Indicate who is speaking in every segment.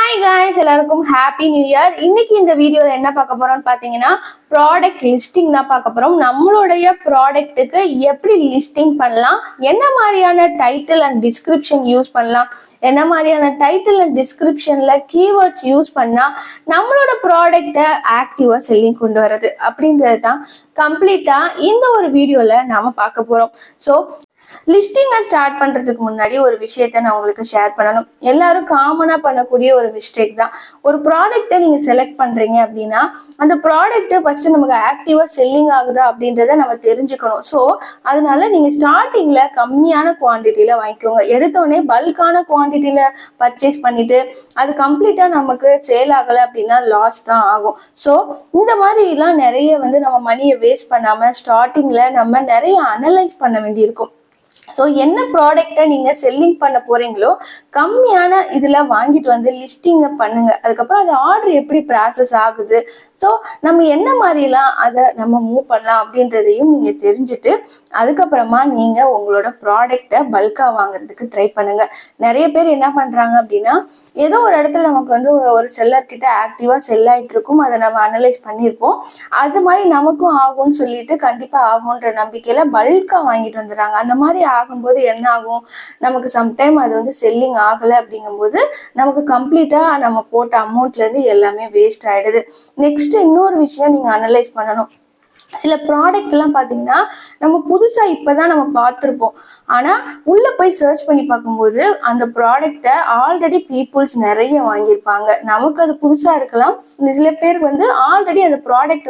Speaker 1: Hi guys, எல்லாருக்கும் happy new year. இன்னைக்கு இந்த வீடியோல என்ன பார்க்க போறோம்னு பாத்தீங்கன்னா ப்ராடக்ட் லிஸ்டிங் தான் பார்க்க போறோம். நம்மளுடைய ப்ராடக்ட்டுக்கு எப்படி லிஸ்டிங் பண்ணலாம், என்ன மாதிரியான டைட்டில் அண்ட் டிஸ்கிரிப்ஷன் யூஸ் பண்ணலாம், என்ன மாதிரியான டைட்டில் அண்ட் டிஸ்கிரிப்ஷன்ல கீவேர்ட்ஸ் யூஸ் பண்ணா நம்மளோட ப்ராடக்ட ஆக்டிவா செல்லிங் கொண்டு வர்றது அப்படின்றது தான் கம்ப்ளீட்டா இந்த ஒரு வீடியோல நாம பார்க்க போறோம். ஸோ லிஸ்டிங்கை ஸ்டார்ட் பண்றதுக்கு முன்னாடி ஒரு விஷயத்த நான் உங்களுக்கு ஷேர் பண்ணணும். எல்லாரும் காமனா பண்ணக்கூடிய ஒரு மிஸ்டேக் தான். ஒரு ப்ராடக்ட்டை நீங்க செலக்ட் பண்றீங்க அப்படின்னா அந்த ப்ராடக்ட் ஃபர்ஸ்ட் நமக்கு ஆக்டிவா செல்லிங் ஆகுதா அப்படின்றத நம்ம தெரிஞ்சுக்கணும். ஸோ அதனால நீங்க ஸ்டார்டிங்ல கம்மியான குவான்டிட்டியில வாங்கிக்கோங்க. எடுத்தோடனே பல்கான குவான்டிட்டியில பர்ச்சேஸ் பண்ணிட்டு அது கம்ப்ளீட்டா நமக்கு சேல் ஆகலை அப்படின்னா லாஸ் தான் ஆகும். ஸோ இந்த மாதிரி எல்லாம் நிறைய நம்ம மணியை வேஸ்ட் பண்ணாம ஸ்டார்டிங்ல நம்ம நிறைய அனலைஸ் பண்ண வேண்டியிருக்கும். ஸோ என்ன ப்ராடக்டை நீங்க செல்லிங் பண்ண போறீங்களோ கம்மியான இதுல வாங்கிட்டு வந்து லிஸ்டிங் பண்ணுங்க. அதுக்கப்புறம் அது ஆர்டர் எப்படி ப்ராசஸ் ஆகுது, ஸோ நம்ம என்ன மாதிரிலாம் அதை நம்ம மூவ் பண்ணலாம் அப்படின்றதையும் நீங்க தெரிஞ்சுட்டு அதுக்கப்புறமா நீங்க உங்களோட ப்ராடக்டை பல்கா வாங்குறதுக்கு ட்ரை பண்ணுங்க. நிறைய பேர் என்ன பண்றாங்க அப்படின்னா ஏதோ ஒரு இடத்துல நமக்கு ஒரு செல்லர் கிட்ட ஆக்டிவா செல் ஆயிட்டு இருக்கும், அதை நம்ம அனலைஸ் பண்ணியிருப்போம், அது மாதிரி நமக்கும் ஆகும்னு சொல்லிட்டு கண்டிப்பா ஆகும்ன்ற நம்பிக்கையில பல்கா வாங்கிட்டு வந்துடுறாங்க. அந்த மாதிரி ஆகும்போது என்ன ஆகும், நமக்கு சம்டைம் அது செல்லிங் ஆகலை அப்படிங்கும்போது நமக்கு கம்ப்ளீட்டா நம்ம போட்ட அமௌண்ட்ல இருந்து எல்லாமே வேஸ்ட் ஆயிடுது. நெக்ஸ்ட் இன்னொரு விஷயம் நீங்க அனலைஸ் பண்ணணும். சில ப்ராடக்ட் எல்லாம் பாத்தீங்கன்னா நம்ம புதுசா இப்பதான் நம்ம பார்த்திருப்போம், ஆனா உள்ள போய் சர்ச் பண்ணி பார்க்கும்போது அந்த ப்ராடக்ட ஆல்ரெடி பீப்புள்ஸ் நிறைய வாங்கியிருப்பாங்க. நமக்கு அது புதுசா இருக்கலாம், சில பேர் ஆல்ரெடி அந்த ப்ராடக்ட்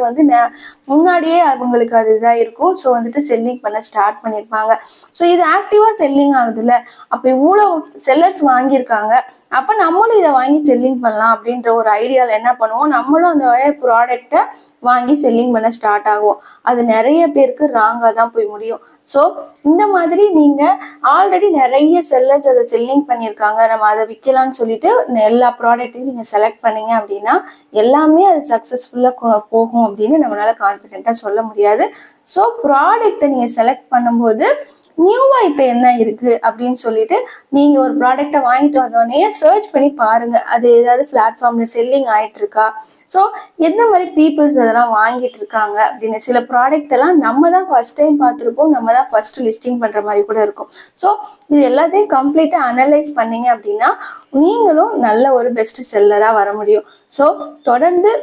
Speaker 1: முன்னாடியே அவங்களுக்கு அது இதா இருக்கும். ஸோ செல்லிங் பண்ண ஸ்டார்ட் பண்ணியிருப்பாங்க. ஸோ இது ஆக்டிவா செல்லிங் ஆகுதுல்ல, அப்ப இவ்வளவு செல்லர்ஸ் வாங்கியிருக்காங்க, அப்ப நம்மளும் இதை வாங்கி செல்லிங் பண்ணலாம் அப்படின்ற ஒரு ஐடியால என்ன பண்ணுவோம், நம்மளும் அந்த ப்ராடக்டை வாங்கி செல்லிங் பண்ண ஸ்டார்ட் ஆகும். அது நிறைய பேருக்கு ராங்கா தான் போய் முடியும். ஸோ இந்த மாதிரி நீங்க ஆல்ரெடி நிறைய செல்லர்ஸ் அதை செல்லிங் பண்ணியிருக்காங்க, நம்ம அதை விற்கலாம்னு சொல்லிட்டு எல்லா ப்ராடக்ட்டையும் நீங்க செலக்ட் பண்ணீங்க அப்படின்னா எல்லாமே அது சக்சஸ்ஃபுல்லா போகும் அப்படின்னு நம்மளால கான்ஃபிடென்ட்டா சொல்ல முடியாது. ஸோ ப்ராடக்டை நீங்க செலக்ட் பண்ணும்போது நியூவா இப்ப என்ன இருக்கு அப்படின்னு சொல்லிட்டு நீங்க ஒரு ப்ராடக்டை வாங்கிட்டு வந்தோடனே சர்ச் பண்ணி பாருங்க, அது ஏதாவது பிளாட்ஃபார்ம்ல செல்லிங் ஆயிட்டு இருக்கா, ஸோ எந்த மாதிரி பீப்புள்ஸ் அதெல்லாம் வாங்கிட்டு இருக்காங்க அப்படின்னு. சில ப்ராடக்ட் எல்லாம் நம்ம தான் ஃபர்ஸ்ட் டைம் பார்த்துருப்போம், நம்ம தான் ஃபர்ஸ்ட் லிஸ்டிங் பண்ற மாதிரி கூட இருக்கும். ஸோ இது எல்லாத்தையும் கம்ப்ளீட்டா அனலைஸ் பண்ணீங்க அப்படின்னா நீங்களும் நல்ல ஒரு பெஸ்ட் செல்லரா வர முடியும். ஸோ தொடர்ந்து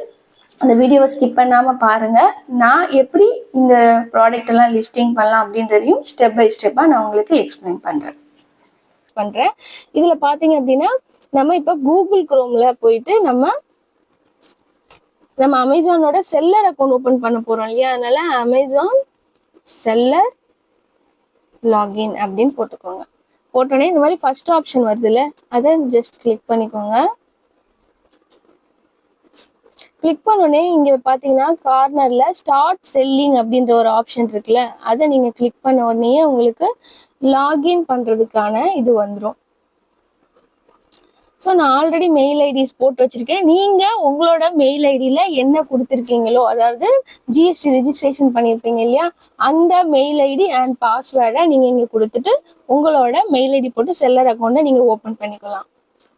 Speaker 1: அந்த வீடியோவை ஸ்கிப் பண்ணாம பாருங்க. நான் எப்படி இந்த ப்ராடக்ட் எல்லாம் லிஸ்டிங் பண்ணலாம் அப்படின்றதையும் ஸ்டெப் பை ஸ்டெப்பா நான் உங்களுக்கு எக்ஸ்பிளைன் பண்றேன். இதுல பாத்தீங்க அப்படின்னா நம்ம இப்ப கூகுள் குரோம்ல போயிட்டு நம்ம அமேசானோட செல்லர் அக்கௌண்ட் ஓபன் பண்ண போறோம் இல்லையா, அதனால அமேசான் செல்லர் லாகின் அப்படின்னு போட்டுக்கோங்க. போட்டோடனே இந்த மாதிரி ஃபர்ஸ்ட் ஆப்ஷன் வருது இல்ல, அதை ஜஸ்ட் கிளிக் பண்ணிக்கோங்க. கிளிக் பண்ணோடனே இங்க பாத்தீங்கன்னா கார்னர்ல ஸ்டார்ட் செல்லிங் அப்படின்ற ஒரு ஆப்ஷன் இருக்குல்ல, அதை நீங்க கிளிக் பண்ண உடனே உங்களுக்கு லாகின் பண்றதுக்கான இது வந்துடும். ஸோ நான் ஆல்ரெடி மெயில் ஐடிஸ் போட்டு வச்சிருக்கேன். நீங்க உங்களோட மெயில் ஐடியில என்ன கொடுத்துருக்கீங்களோ, அதாவது ஜிஎஸ்டி ரெஜிஸ்ட்ரேஷன் பண்ணியிருப்பீங்க இல்லையா, அந்த மெயில் ஐடி அண்ட் பாஸ்வேர்டை நீங்க இங்க கொடுத்துட்டு உங்களோட மெயில் ஐடி போட்டு செல்லர் அக்கௌண்ட்டை நீங்க ஓபன் பண்ணிக்கலாம்.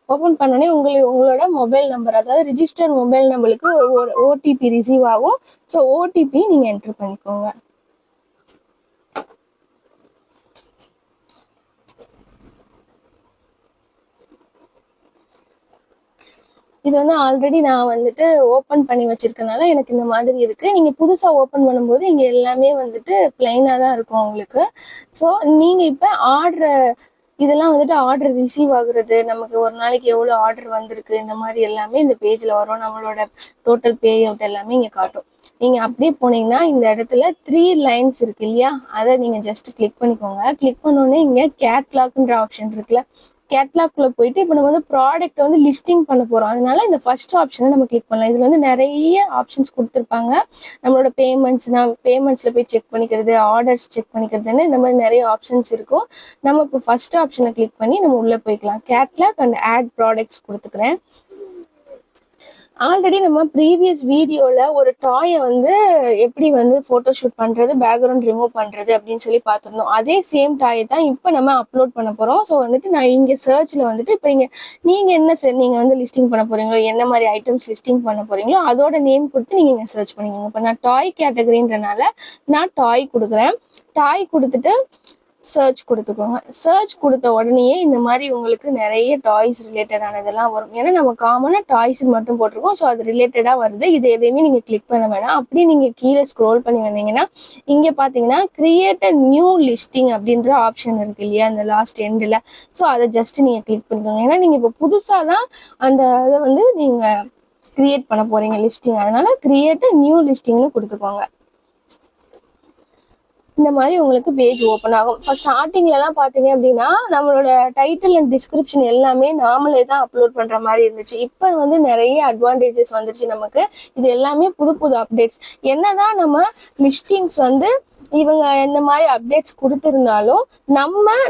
Speaker 1: ஓபன் பண்ணோடனே உங்களோட மொபைல் நம்பர், அதாவது ரிஜிஸ்டர் மொபைல் நம்பருக்கு ஒரு ஓடிபி ரிசீவ் ஆகும். ஸோ ஓடிபி நீங்க என்டர் பண்ணிக்கோங்க. இது ஆல்ரெடி நான் ஓபன் பண்ணி வச்சிருக்கனால எனக்கு இந்த மாதிரி இருக்கு. நீங்க புதுசா ஓபன் பண்ணும்போது இங்க எல்லாமே பிளைனா தான் இருக்கும் உங்களுக்கு. ஸோ நீங்க இப்ப இதெல்லாம் ஆர்டர் ரிசீவ் ஆகுறது, நமக்கு ஒரு நாளைக்கு எவ்வளவு ஆர்டர் வந்திருக்கு, இந்த மாதிரி எல்லாமே இந்த பேஜ்ல வரும். நம்மளோட டோட்டல் பே அவுட் எல்லாமே இங்க காட்டும். நீங்க அப்படியே போனீங்கன்னா இந்த இடத்துல 3 லைன்ஸ் இருக்கு இல்லையா, அதை நீங்க ஜஸ்ட் கிளிக் பண்ணிக்கோங்க. கிளிக் பண்ணோடனே இங்க கேட்லாக்ன்ற ஆப்ஷன் இருக்குல்ல, கேட்லாக்ல போயிட்டு இப்போ நம்ம ப்ராடக்ட் லிஸ்டிங் பண்ண போறோம், அதனால இந்த ஃபர்ஸ்ட் ஆப்ஷனை நம்ம கிளிக் பண்ணலாம். இதுல நிறைய ஆப்ஷன்ஸ் கொடுத்துருப்பாங்க. நம்மளோட பேமெண்ட்ஸ்ல போய் செக் பண்ணிக்கிறது, ஆர்டர்ஸ் செக் பண்ணிக்கிறதுன்னு இந்த மாதிரி நிறைய ஆப்ஷன்ஸ் இருக்கும். நம்ம இப்போ ஃபர்ஸ்ட் ஆப்ஷனை கிளிக் பண்ணி நம்ம உள்ள போய்க்கலாம். கேட்லாக் அண்ட் ஆட் ப்ராடக்ட்ஸ் கொடுத்துக்கிறேன். ஆல்ரெடி நம்ம ப்ரீவியஸ் வீடியோல ஒரு டாயை வந்து எப்படி வந்து போட்டோ ஷூட் பண்றது, பேக்ரவுண்ட் ரிமூவ் பண்றது அப்படின்னு சொல்லி பார்த்துருந்தோம். அதே சேம் டாயை தான் இப்போ நம்ம அப்லோட் பண்ண போறோம். ஸோ வந்துட்டு நான் இங்க சர்ச்ல வந்துட்டு இப்போ நீங்க என்ன நீங்க வந்து லிஸ்டிங் பண்ண போறீங்களோ, என்ன மாதிரி ஐட்டம்ஸ் லிஸ்டிங் பண்ண போறீங்களோ அதோட நேம் கொடுத்து நீங்க இங்க சர்ச் பண்ணிக்கோங்க. இப்போ நான் டாய் கேட்டகரின்றனால நான் டாய் கொடுக்குறேன். டாய் கொடுத்துட்டு சர்ச் கொடுத்துக்கோங்க. சர்ச் கொடுத்த உடனேயே இந்த மாதிரி உங்களுக்கு நிறைய டாய்ஸ் ரிலேட்டடானதெல்லாம் வரும். ஏன்னா நம்ம காமனா டாய்ஸ் மட்டும் போட்டிருக்கோம். ஸோ அது ரிலேட்டடா வருது. இது எதையுமே நீங்க கிளிக் பண்ண வேணாம். அப்படியே நீங்க கீழே ஸ்க்ரோல் பண்ணி வந்தீங்கன்னா இங்க பாத்தீங்கன்னா கிரியேட் அ நியூ லிஸ்டிங் அப்படின்ற ஆப்ஷன் இருக்கு இல்லையா, அந்த லாஸ்ட் எண்ட்ல. ஸோ அதை ஜஸ்ட் நீங்க கிளிக் பண்ணிக்கோங்க. ஏன்னா நீங்க இப்போ புதுசா தான் அந்த இதை வந்து நீங்க கிரியேட் பண்ண போறீங்க லிஸ்டிங். அதனால கிரியேட் அ நியூ லிஸ்டிங்னு கொடுத்துக்கோங்க. இந்த மாதிரி உங்களுக்கு பேஜ் ஓப்பன் ஆகும். ஃபர்ஸ்ட் ஸ்டார்டிங்ல எல்லாம் பாத்தீங்க அப்படின்னா நம்மளோட டைட்டில் அண்ட் டிஸ்கிரிப்ஷன் எல்லாமே நாமளே தான் அப்லோட் பண்ற மாதிரி இருந்துச்சு. இப்ப வந்து நிறைய அட்வான்டேஜஸ் வந்துருச்சு நமக்கு. இது எல்லாமே புது புது அப்டேட்ஸ். என்னதான் நம்ம லிஸ்டிங்ஸ் வந்து இவங்க இந்த மாதிரி அப்டேட்ஸ் கொடுத்திருந்தாலும்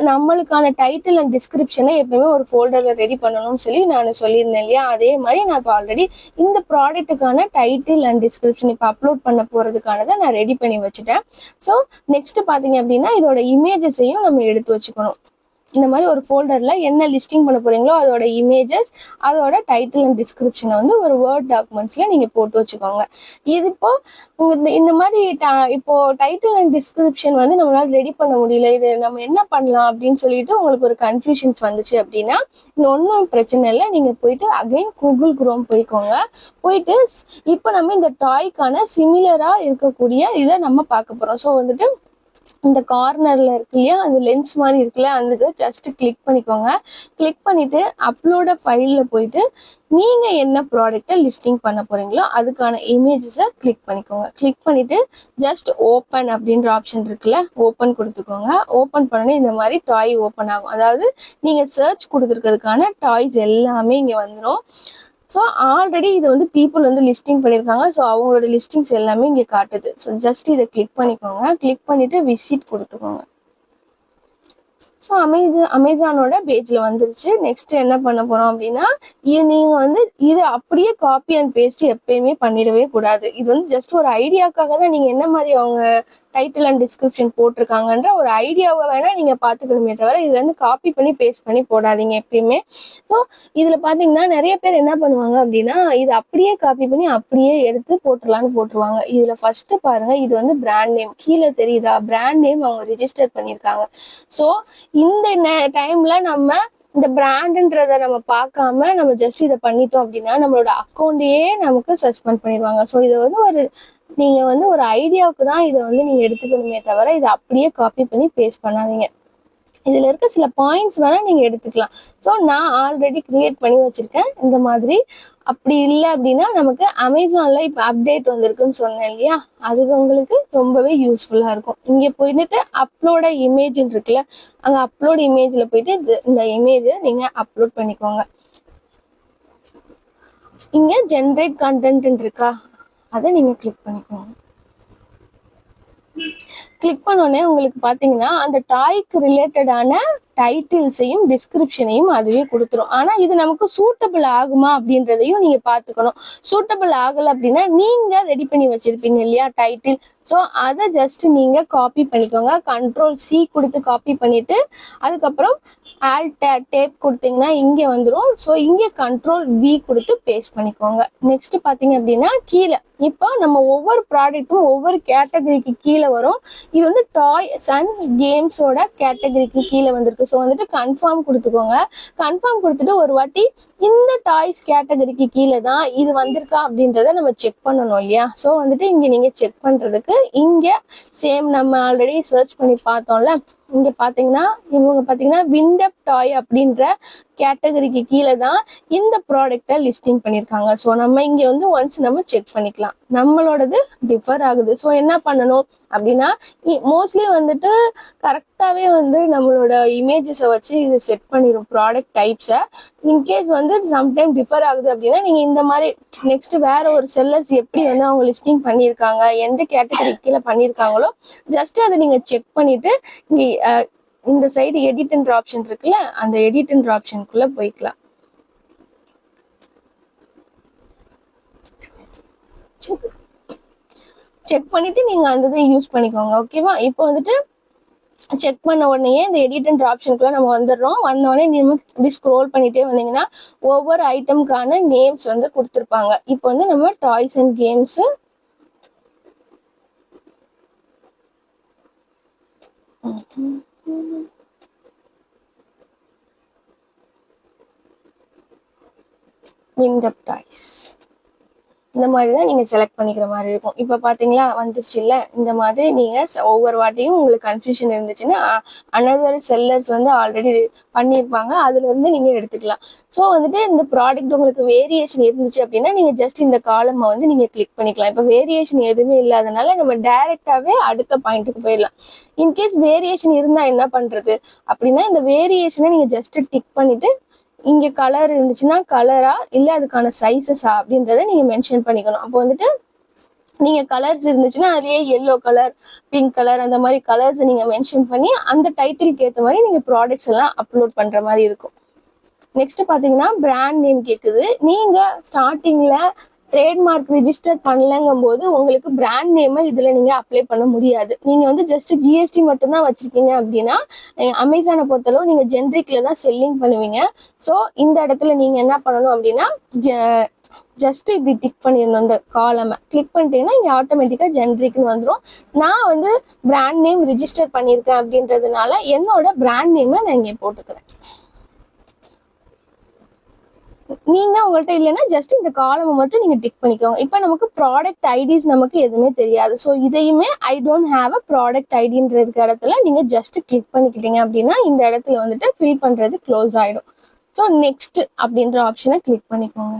Speaker 1: நம்மளுக்கான டைட்டில் அண்ட் டிஸ்கிரிப்ஷனை எப்பவுமே ஒரு ஃபோல்டர்ல ரெடி பண்ணணும்னு சொல்லி நான் சொல்லியிருந்தேன் இல்லையா, அதே மாதிரி நான் இப்போ ஆல்ரெடி இந்த ப்ராடக்ட்டுக்கான டைட்டில் அண்ட் டிஸ்கிரிப்ஷன் இப்போ அப்லோட் பண்ண போறதுக்கானதை நான் ரெடி பண்ணி வச்சுட்டேன். ஸோ நெக்ஸ்ட் பாத்தீங்க அப்படின்னா இதோட இமேஜஸையும் நம்ம எடுத்து வச்சுக்கணும். இந்த மாதிரி ஒரு ஃபோல்டர்ல என்ன லிஸ்டிங் பண்ண போறீங்களோ அதோட இமேஜஸ், அதோட டைட்டில் அண்ட் டிஸ்கிரிப்ஷனை வந்து ஒரு வேர்ட் டாக்குமெண்ட்ஸ்ல நீங்க போட்டு வச்சுக்கோங்க. இது இப்போ இந்த மாதிரி இப்போ டைட்டில் அண்ட் டிஸ்கிரிப்ஷன் வந்து நம்மளால ரெடி பண்ண முடியல, இது நம்ம என்ன பண்ணலாம் அப்படின்னு சொல்லிட்டு உங்களுக்கு ஒரு கன்ஃபியூஷன்ஸ் வந்துச்சு அப்படின்னா இந்த ஒன்றும் பிரச்சனை இல்லை. நீங்க போயிட்டு அகைன் கூகுள் குரோம் போய்க்கோங்க. போயிட்டு இப்போ நம்ம இந்த டாய்க்கான சிமிலரா இருக்கக்கூடிய இதை நம்ம பார்க்க போறோம். ஸோ வந்துட்டு இந்த கார்னர்ல இருக்கு இல்லையா, அந்த லென்ஸ் மாதிரி இருக்குல்ல, அந்த ஜஸ்ட் கிளிக் பண்ணிக்கோங்க. கிளிக் பண்ணிட்டு அப்லோட ஃபைல்ல போயிட்டு நீங்க என்ன ப்ராடக்ட்டை லிஸ்டிங் பண்ண போறீங்களோ அதுக்கான இமேஜஸை கிளிக் பண்ணிக்கோங்க. கிளிக் பண்ணிட்டு ஜஸ்ட் ஓப்பன் அப்படின்ற ஆப்ஷன் இருக்குல்ல, ஓப்பன் கொடுத்துக்கோங்க. ஓப்பன் பண்ணி இந்த மாதிரி டாய் ஓப்பன் ஆகும். அதாவது நீங்க சர்ச் கொடுத்துருக்கிறதுக்கான டாய்ஸ் எல்லாமே இங்க வந்துடும். ஸோ ஆல்ரெடி இதை வந்து பீப்புள் வந்து லிஸ்டிங் பண்ணியிருக்காங்க. ஸோ அவங்களோட லிஸ்டிங்ஸ் எல்லாமே இங்கே காட்டுது. ஸோ ஜஸ்ட் இதை கிளிக் பண்ணிக்கோங்க. கிளிக் பண்ணிட்டு விசிட் கொடுத்துக்கோங்க. ஸோ அமேசானோட பேஜ்ல வந்துருச்சு. நெக்ஸ்ட் என்ன பண்ண போறோம் அப்படின்னா நீங்க வந்து இது அப்படியே காப்பி அண்ட் பேஸ்ட் எப்பயுமே பண்ணிடவே கூடாது. இது வந்து ஜஸ்ட் ஒரு ஐடியாக்காக தான். நீங்க என்ன மாதிரி அவங்க டைட்டில் அண்ட் டிஸ்கிரிப்ஷன் போட்டிருக்காங்கன்ற ஒரு ஐடியாவை வேணா நீங்க பாத்துக்கணுமே தவிர இதுல இருந்து காப்பி பண்ணி பேஸ்ட் பண்ணி போடாதீங்க எப்பயுமே. ஸோ இதுல பாத்தீங்கன்னா நிறைய பேர் என்ன பண்ணுவாங்க அப்படின்னா இது அப்படியே காப்பி பண்ணி அப்படியே எடுத்து போட்டுடலான்னு போட்டுருவாங்க. இதுல ஃபர்ஸ்ட் பாருங்க, இது வந்து பிராண்ட் நேம் கீழே தெரியுதா, பிராண்ட் நேம் அவங்க ரிஜிஸ்டர் பண்ணியிருக்காங்க. ஸோ இந்த டைம்ல நம்ம இந்த பிராண்ட்ன்றத நம்ம பார்க்காம நம்ம ஜஸ்ட் இதை பண்ணிட்டோம் அப்படின்னா நம்மளோட அக்கௌண்டையே நமக்கு சஸ்பெண்ட் பண்ணிடுவாங்க. ஸோ இதை வந்து நீங்க வந்து ஒரு ஐடியாவுக்கு தான் இதை வந்து நீங்க எடுத்துக்கணுமே தவிர இதை அப்படியே காப்பி பண்ணி பேஸ்ட் பண்ணாதீங்க. இதுல இருக்க சில பாயிண்ட்ஸ் வேணா நீங்க எடுத்துக்கலாம். ஸோ நான் ஆல்ரெடி கிரியேட் பண்ணி வச்சிருக்கேன் இந்த மாதிரி. அப்படி இல்லை அப்படின்னா நமக்கு அமேசான்ல இப்ப அப்டேட் வந்திருக்குன்னு சொன்னேன் இல்லையா, அது உங்களுக்கு ரொம்பவே யூஸ்ஃபுல்லா இருக்கும். இங்க போயிட்டு அப்லோட இமேஜ் இருக்குல்ல, அங்க அப்லோட் இமேஜ்ல போயிட்டு இந்த இமேஜை நீங்க அப்லோட் பண்ணிக்கோங்க. இங்க ஜென்ரேட் கண்டென்ட் இருக்கா, அதை நீங்க கிளிக் பண்ணிக்கோங்க. கிளிக் பண்ணோடனே உங்களுக்கு பாத்தீங்கன்னா அந்த டாய்க்கு ரிலேட்டடான டைட்டில்ஸையும் டிஸ்கிரிப்ஷனையும் அதுவே கொடுத்துரும். ஆனா இது நமக்கு சூட்டபிள் ஆகுமா அப்படின்றதையும் நீங்க பாத்துக்கணும். சூட்டபிள் ஆகல அப்படின்னா நீங்க ரெடி பண்ணி வச்சிருப்பீங்க இல்லையா டைட்டில், ஸோ அதை ஜஸ்ட் நீங்க காப்பி பண்ணிக்கோங்க. Ctrl+C கொடுத்து காப்பி பண்ணிட்டு அதுக்கப்புறம் ஆல்ட் டேப் கொடுத்தீங்கன்னா இங்க வந்துடும். ஸோ இங்க Ctrl+V கொடுத்து பேஸ்ட் பண்ணிக்கோங்க. நெக்ஸ்ட் பாத்தீங்க அப்படின்னா கீழே இப்போ நம்ம ஒவ்வொரு ப்ராடக்ட்டும் ஒவ்வொரு கேட்டகரிக்கு கீழே வரும். இது வந்து டாய்ஸ் அண்ட் கேம்ஸோட கேட்டகரிக்கு கீழே வந்திருக்கு. ஸோ வந்துட்டு கன்ஃபார்ம் கொடுத்துக்கோங்க. கன்ஃபார்ம் கொடுத்துட்டு ஒரு வாட்டி இந்த டாய்ஸ் கேட்டகரிக்கு கீழே தான் இது வந்திருக்கா அப்படின்றத நம்ம செக் பண்ணணும் இல்லையா. ஸோ வந்துட்டு இங்க நீங்க செக் பண்றதுக்கு இங்க சேம் நம்ம ஆல்ரெடி சர்ச் பண்ணி பார்த்தோம்ல, இங்க பாத்தீங்கன்னா இவங்க பாத்தீங்கன்னா விண்டப் டாய் அப்படின்ற கேட்டகரிக்கு கீழே தான் இந்த ப்ராடக்டை லிஸ்டிங் பண்ணியிருக்காங்க. ஸோ நம்ம இங்க வந்து ஒன்ஸ் நம்ம செக் பண்ணிக்கலாம். நம்மளோடது டிஃபர் ஆகுது. ஸோ என்ன பண்ணணும் அப்படின்னா மோஸ்ட்லி வந்துட்டு கரெக்டாவே வந்து நம்மளோட இமேஜஸை வச்சு இது செட் பண்ணிடும் ப்ராடக்ட் டைப்ஸை. இன்கேஸ் வந்து சம்டைம் டிஃபர் ஆகுது அப்படின்னா நீங்க இந்த மாதிரி நெக்ஸ்ட் வேற ஒரு செல்லர்ஸ் எப்படி வந்து அவங்க லிஸ்டிங் பண்ணியிருக்காங்க, எந்த கேட்டகரி கீழே பண்ணியிருக்காங்களோ ஜஸ்ட் அதை நீங்க செக் பண்ணிட்டு இங்க இந்த சைடு எடிட்ன்ற ஆப்ஷன் இருக்குல்ல, அந்த எடிட்ன்ற ஆப்ஷனுக்குள்ள போய்க்கலாம். செக் செக் பண்ணிட்டு நீங்க அந்த இதை யூஸ் பண்ணிக்கோங்க. ஓகேவா? இப்போ வந்துட்டு செக் பண்ண உடனே இந்த எடிட் ஆப்ஷனுக்குள்ள நம்ம வந்துடுறோம். வந்த உடனே நீங்க இப்படி ஸ்க்ரோல் பண்ணிட்டே வந்தீங்கன்னா ஒவ்வொரு ஐட்டம்கான நேம்ஸ் வந்து கொடுத்துருப்பாங்க. இப்போ வந்து நம்ம toys and games wind up toys இந்த மாதிரி தான் நீங்க செலக்ட் பண்ணிக்கிற மாதிரி இருக்கும். இப்போ பாத்தீங்களா வந்துருச்சு இல்ல? இந்த மாதிரி நீங்க ஒவ்வொரு வாட்டியும் உங்களுக்கு கன்ஃபியூஷன் இருந்துச்சுன்னா அனதர் செல்லர்ஸ் வந்து ஆல்ரெடி பண்ணியிருப்பாங்க, அதுல இருந்து நீங்க எடுத்துக்கலாம். ஸோ வந்துட்டு இந்த ப்ராடக்ட் உங்களுக்கு வேரியேஷன் இருந்துச்சு அப்படின்னா நீங்க ஜஸ்ட் இந்த காலம் வந்து நீங்க கிளிக் பண்ணிக்கலாம். இப்போ வேரியேஷன் எதுவுமே இல்லாதனால நம்ம டைரக்டாவே அடுத்த பாயிண்ட்டுக்கு போயிடலாம். இன்கேஸ் வேரியேஷன் இருந்தா என்ன பண்றது அப்படின்னா இந்த வேரியேஷனை நீங்க ஜஸ்ட் டிக் பண்ணிட்டு இங்க கலர் இருந்துச்சுன்னா கலரா இல்ல அதுக்கான சைசஸா அப்படின்றத நீங்க மென்ஷன் பண்ணிக்கணும். அப்போ வந்துட்டு நீங்க கலர்ஸ் இருந்துச்சுன்னா அதுலயே எல்லோ கலர், பிங்க் கலர் அந்த மாதிரி கலர்ஸ் நீங்க மென்ஷன் பண்ணி அந்த டைட்டிலுக்கு ஏற்ற மாதிரி நீங்க ப்ராடக்ட்ஸ் எல்லாம் அப்லோட் பண்ற மாதிரி இருக்கும். நெக்ஸ்ட் பாத்தீங்கன்னா பிராண்ட் நேம் கேக்குது. நீங்க ஸ்டார்டிங்ல ட்ரேட்மார்க் ரிஜிஸ்டர் பண்ணலங்கும் போது உங்களுக்கு பிராண்ட் நேமை இதுல நீங்க அப்ளை பண்ண முடியாது. நீங்க வந்து ஜஸ்ட் ஜிஎஸ்டி மட்டும் தான் வச்சிருக்கீங்க அப்படின்னா அமேசானை பொறுத்தளவு நீங்க ஜென்ரிக்ல தான் செல்லிங் பண்ணுவீங்க. ஸோ இந்த இடத்துல நீங்க என்ன பண்ணணும் அப்படின்னா ஜஸ்ட் இப்படி டிக் பண்ணிடணும். இந்த காலமை கிளிக் பண்ணிட்டீங்கன்னா இங்க ஆட்டோமேட்டிக்கா ஜென்ரிக்னு வந்துடும். நான் வந்து பிராண்ட் நேம் ரிஜிஸ்டர் பண்ணியிருக்கேன் அப்படின்றதுனால என்னோட பிராண்ட் நேமை நான் இங்கே போட்டுக்கிறேன். நீங்க உங்கள்ட்ட இல்லைன்னா ஜஸ்ட் இந்த காலமை மட்டும் நீங்க டிக் பண்ணிக்கோங்க. இப்போ நமக்கு ப்ராடக்ட் ஐடிஸ் நமக்கு எதுவுமே தெரியாது. ஸோ இதையுமே I don't have a product ஐடின்ற இருக்க இடத்துல நீங்க ஜஸ்ட் கிளிக் பண்ணிக்கிட்டீங்க அப்படின்னா இந்த இடத்துல வந்துட்டு ஃபில் பண்றது க்ளோஸ் ஆயிடும். ஸோ நெக்ஸ்ட் அப்படின்ற ஆப்ஷனை கிளிக் பண்ணிக்கோங்க.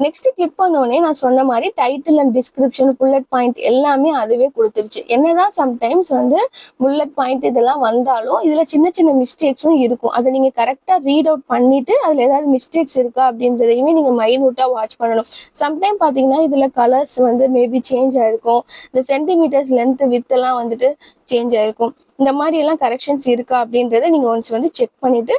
Speaker 1: நெக்ஸ்ட் கிளிக் பண்ணோடனே நான் சொன்ன மாதிரி title and description bullet point எல்லாமே அதுவே கொடுத்துருச்சு. என்னதான் சம்டைம்ஸ் வந்து புல்லட் பாயிண்ட் இதெல்லாம் வந்தாலும் இதுல சின்ன சின்ன மிஸ்டேக்ஸும் இருக்கும். அதை நீங்க கரெக்டா ரீட் அவுட் பண்ணிட்டு அதுல ஏதாவது மிஸ்டேக்ஸ் இருக்கா அப்படின்றதையுமே நீங்க மைனூட்டா வாட்ச் பண்ணணும். சம்டைம் பாத்தீங்கன்னா இதுல கலர்ஸ் வந்து மேபி சேஞ்ச் ஆயிருக்கும், இந்த சென்டிமீட்டர்ஸ் லென்த் வித் எல்லாம் வந்துட்டு சேஞ்ச் ஆயிருக்கும். இந்த மாதிரி எல்லாம் கரெக்ஷன்ஸ் இருக்கா அப்படின்றத நீங்க ஒன்ஸ் வந்து செக் பண்ணிட்டு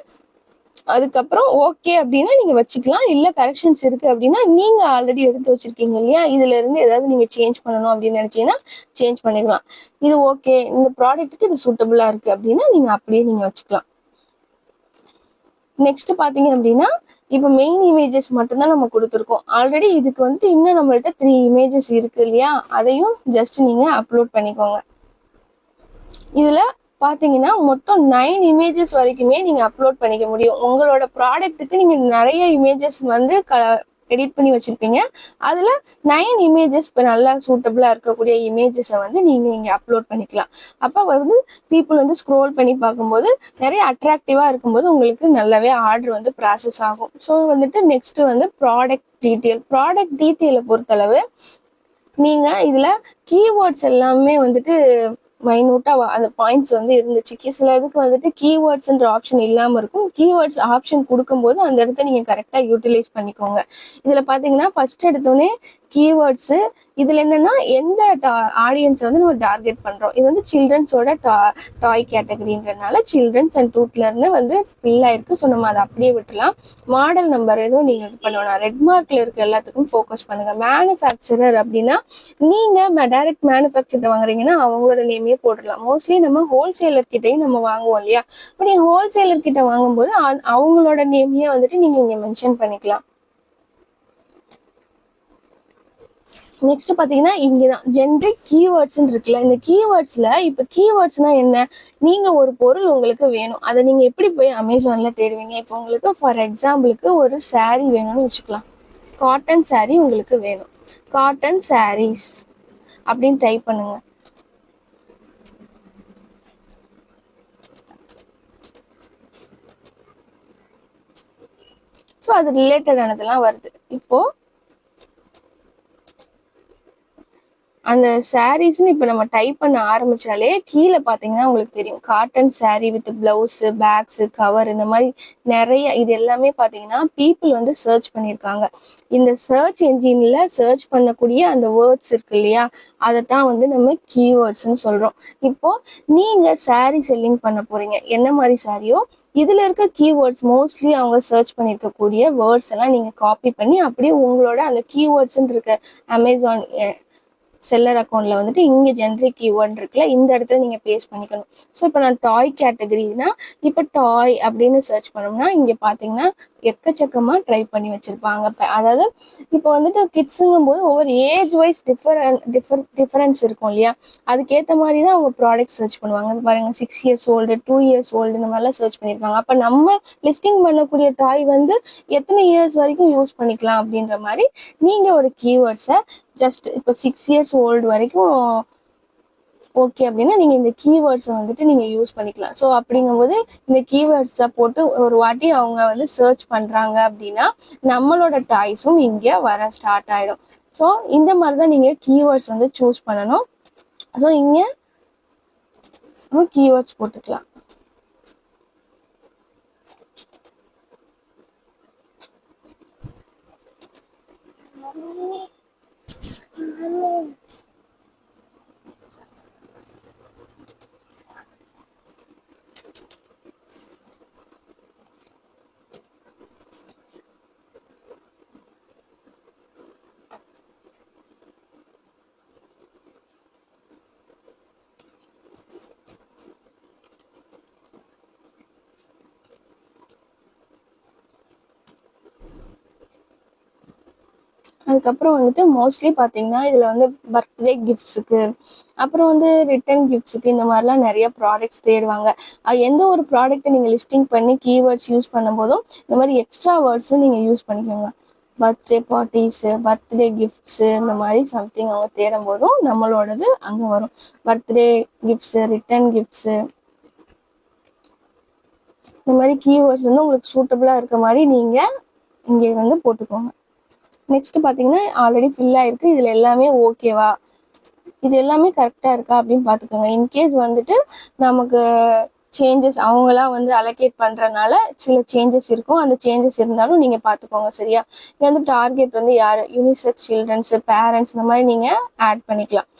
Speaker 1: அதுக்கப்புறம் ஓகே அப்படின்னா நீங்க வச்சுக்கலாம். இல்ல கரெக்ஷன்ஸ் இருக்கு அப்படின்னா நீங்க ஆல்ரெடி எடுத்து வச்சிருக்கீங்க இல்லையா, இதுல இருந்து ஏதாவது நீங்க சேஞ்ச் பண்ணணும் அப்படின்னு நினைச்சீங்கன்னா சேஞ்ச் பண்ணிக்கலாம். இது ஓகே, இந்த ப்ராடக்ட்டுக்கு இது சூட்டபிளா இருக்கு அப்படின்னா நீங்க அப்படியே நீங்க வச்சுக்கலாம். நெக்ஸ்ட் பாத்தீங்க அப்படின்னா இப்ப மெயின் இமேஜஸ் மட்டும் தான் நம்ம கொடுத்துருக்கோம். ஆல்ரெடி இதுக்கு வந்துட்டு இன்னும் நம்மள்ட்ட 3 இமேஜஸ் இருக்கு இல்லையா, அதையும் ஜஸ்ட் நீங்க அப்லோட் பண்ணிக்கோங்க. இதுல பாத்தீங்கன்னா மொத்தம் 9 இமேஜஸ் வரைக்குமே நீங்க அப்லோட் பண்ணிக்க முடியும். உங்களோட ப்ராடக்ட்டுக்கு நீங்க நிறைய இமேஜஸ் வந்து எடிட் பண்ணி வச்சிருப்பீங்க. அதுல 9 இமேஜஸ் இப்போ நல்லா சூட்டபிளா இருக்கக்கூடிய இமேஜஸை வந்து நீங்க இங்க அப்லோட் பண்ணிக்கலாம். அப்ப வந்து பீப்புள் வந்து ஸ்க்ரோல் பண்ணி பார்க்கும்போது நிறைய அட்ராக்டிவா இருக்கும்போது உங்களுக்கு நல்லாவே ஆர்டர் வந்து ப்ராசஸ் ஆகும். ஸோ வந்துட்டு நெக்ஸ்ட் வந்து ப்ராடக்ட் டீட்டெயிலை பொறுத்தளவு நீங்க இதுல கீவேர்ட்ஸ் எல்லாமே வந்துட்டு மைனூட்டா அந்த பாயிண்ட்ஸ் வந்து இருந்துச்சு. சில இதுக்கு வந்துட்டு கீவேர்ட்ஸ்ன்ற ஆப்ஷன் இல்லாம இருக்கும். கீவேர்ட்ஸ் ஆப்ஷன் கொடுக்கும்போது அந்த இடத்த நீங்க கரெக்டா யூட்டிலைஸ் பண்ணிக்கோங்க. இதுல பாத்தீங்கன்னா ஃபர்ஸ்ட் எடுத்தோடனே கீவேர்ட்ஸ் இதுல என்னன்னா எந்த ஆடியன்ஸ் வந்து நம்ம டார்கெட் பண்றோம். இது வந்து சில்ட்ரன்ஸோட டாய் கேட்டகரின்றதுனால சில்ட்ரன்ஸ் அண்ட் டூட்லர்னு வந்து ஃபில் ஆயிருக்கு. ஸோ நம்ம அதை அப்படியே விட்டுலாம். மாடல் நம்பர் எதுவும் நீங்க இது பண்ணணும். ரெட் மார்க்ல இருக்க எல்லாத்துக்கும் ஃபோக்கஸ் பண்ணுங்க. மேனுஃபேக்சரர் அப்படின்னா நீங்க டைரக்ட் மேனுஃபேக்சர் வாங்குறீங்கன்னா அவங்களோட நேமே போடலாம். மோஸ்ட்லி நம்ம ஹோல்சேலர் கிட்டையும் நம்ம வாங்குவோம் இல்லையா, இப்போ நீங்க ஹோல்சேலர் கிட்ட வாங்கும்போது அவங்களோட நேமையே வந்துட்டு நீங்க இங்க மென்ஷன் பண்ணிக்கலாம். நெக்ஸ்ட் பாத்தீங்கன்னா இங்கதான் ஜென்ரிக் கீவேர்ட்ஸ் இருக்குல்ல, இந்த கீவேர்ட்ஸ்ல இப்ப கீவேர்ட்ஸ்னா என்ன, நீங்க ஒரு பொருள் உங்களுக்கு வேணும், அதை நீங்க எப்படி போய் அமேசான்ல தேடுவீங்க. இப்போ உங்களுக்கு ஃபார் எக்ஸாம்பிளுக்கு ஒரு சாரீ வேணும்னு வச்சுக்கலாம். காட்டன் சாரீ உங்களுக்கு வேணும், காட்டன் சாரீஸ் அப்படின்னு டைப் பண்ணுங்க. ஸோ அது ரிலேட்டடானதெல்லாம் வருது. இப்போ அந்த சாரீஸ்ன்னு இப்ப நம்ம டைப் பண்ண ஆரம்பிச்சாலே கீழே பாத்தீங்கன்னா உங்களுக்கு தெரியும் cotton sari with blouse, bags, cover, இந்த மாதிரி நிறைய இது எல்லாமே பாத்தீங்கன்னா பீப்புள் வந்து சர்ச் பண்ணியிருக்காங்க. இந்த சர்ச் என்ஜின்ல சர்ச் பண்ணக்கூடிய அந்த வேர்ட்ஸ் இருக்கு இல்லையா, அதைத்தான் வந்து நம்ம கீவேர்ட்ஸ்ன்னு சொல்றோம். இப்போ நீங்க சாரீ செல்லிங் பண்ண போறீங்க, என்ன மாதிரி சாரியோ இதுல இருக்க கீவேர்ட்ஸ் மோஸ்ட்லி அவங்க சர்ச் பண்ணிருக்கக்கூடிய வேர்ட்ஸ் எல்லாம் நீங்க காப்பி பண்ணி அப்படியே உங்களோட அந்த கீவேர்ட்ஸ் இருக்க அமேசான் செல்லர் அக்கௌண்ட்ல வந்துட்டு இங்க ஜென்ரிக் கீவேர்ட் இருக்குல்ல, இந்த இடத்துல நீங்க பேஸ்ட் பண்ணிக்கணும். ஸோ இப்போ நான் டாய் கேட்டகரினா இப்போ டாய் அப்படின்னு சர்ச் பண்ணோம்னா இங்க பாத்தீங்கன்னா எக்கச்சக்கமா ட்ரை பண்ணி வச்சிருப்பாங்க. அதாவது இப்போ வந்துட்டு கிட்ஸுங்கும் போது ஒவ்வொரு ஏஜ் வைஸ் டிஃபரன்ஸ் இருக்கும் இல்லையா, அதுக்கேற்ற மாதிரி தான் அவங்க ப்ராடக்ட் சர்ச் பண்ணுவாங்க. பாருங்க 6 years ஓல்டு 2 years ஓல்டு இந்த மாதிரிலாம் சர்ச் பண்ணியிருக்காங்க. அப்போ நம்ம லிஸ்டிங் பண்ணக்கூடிய டாய் வந்து எத்தனை இயர்ஸ் வரைக்கும் யூஸ் பண்ணிக்கலாம் அப்படின்ற மாதிரி நீங்க ஒரு கீவேர்ட்ஸை ஜஸ்ட் இப்போ 6 years ஓல்டு வரைக்கும் ஓகே அப்படின்னா நீங்க இந்த கீவேர்ட்ஸை வந்துட்டு நீங்க யூஸ் பண்ணிக்கலாம். ஸோ அப்படிங்கும்போது இந்த கீவேர்ட்ஸை போட்டு ஒரு வாட்டி அவங்க வந்து சர்ச் பண்றாங்க அப்படின்னா நம்மளோட டாய்ஸும் இங்க வர ஸ்டார்ட் ஆயிடும். ஸோ இந்த மாதிரி தான் நீங்க கீவேர்ட்ஸ் வந்து சூஸ் பண்ணணும். ஸோ இங்க நம்ம கீவேர்ட்ஸ் போட்டுக்கலாம். அதுக்கப்புறம் வந்துட்டு மோஸ்ட்லி பார்த்தீங்கன்னா இதில் வந்து பர்த்டே கிஃப்ட்ஸுக்கு அப்புறம் வந்து ரிட்டர்ன் கிஃப்ட்ஸுக்கு இந்த மாதிரிலாம் நிறைய ப்ராடக்ட்ஸ் தேடுவாங்க. எந்த ஒரு ப்ராடக்ட்டை நீங்கள் லிஸ்டிங் பண்ணி கீவேர்ட்ஸ் யூஸ் பண்ணும்போதும் இந்த மாதிரி எக்ஸ்ட்ரா வேர்ட்ஸும் நீங்கள் யூஸ் பண்ணிக்கோங்க. பர்த்டே பார்ட்டிஸு, பர்த்டே கிஃப்ட்ஸு இந்த மாதிரி சம்திங் அவங்க தேடும் போதும் நம்மளோடது அங்கே வரும். பர்த்டே கிஃப்ட்ஸு, ரிட்டர்ன் கிஃப்ட்ஸு இந்த மாதிரி கீவேர்ட்ஸ் வந்து உங்களுக்கு சூட்டபிளாக இருக்க மாதிரி நீங்கள் இங்கே வந்து போட்டுக்கோங்க. நெக்ஸ்ட் பார்த்தீங்கன்னா ஆல்ரெடி ஃபில் ஆயிருக்கு, இதில் எல்லாமே ஓகேவா, இது எல்லாமே கரெக்டாக இருக்கா அப்படின்னு பார்த்துக்கோங்க. இன்கேஸ் வந்துட்டு நமக்கு சேஞ்சஸ் அவங்களாம் வந்து அலோகேட் பண்ணுறனால சில சேஞ்சஸ் இருக்கும், அந்த சேஞ்சஸ் இருந்தாலும் நீங்கள் பார்த்துக்கோங்க. சரியா, இது வந்து டார்கெட் வந்து யார், யூனிசெக்ஸ் சில்ட்ரன்ஸு, பேரண்ட்ஸ் இந்த மாதிரி நீங்கள் ஆட் பண்ணிக்கலாம்.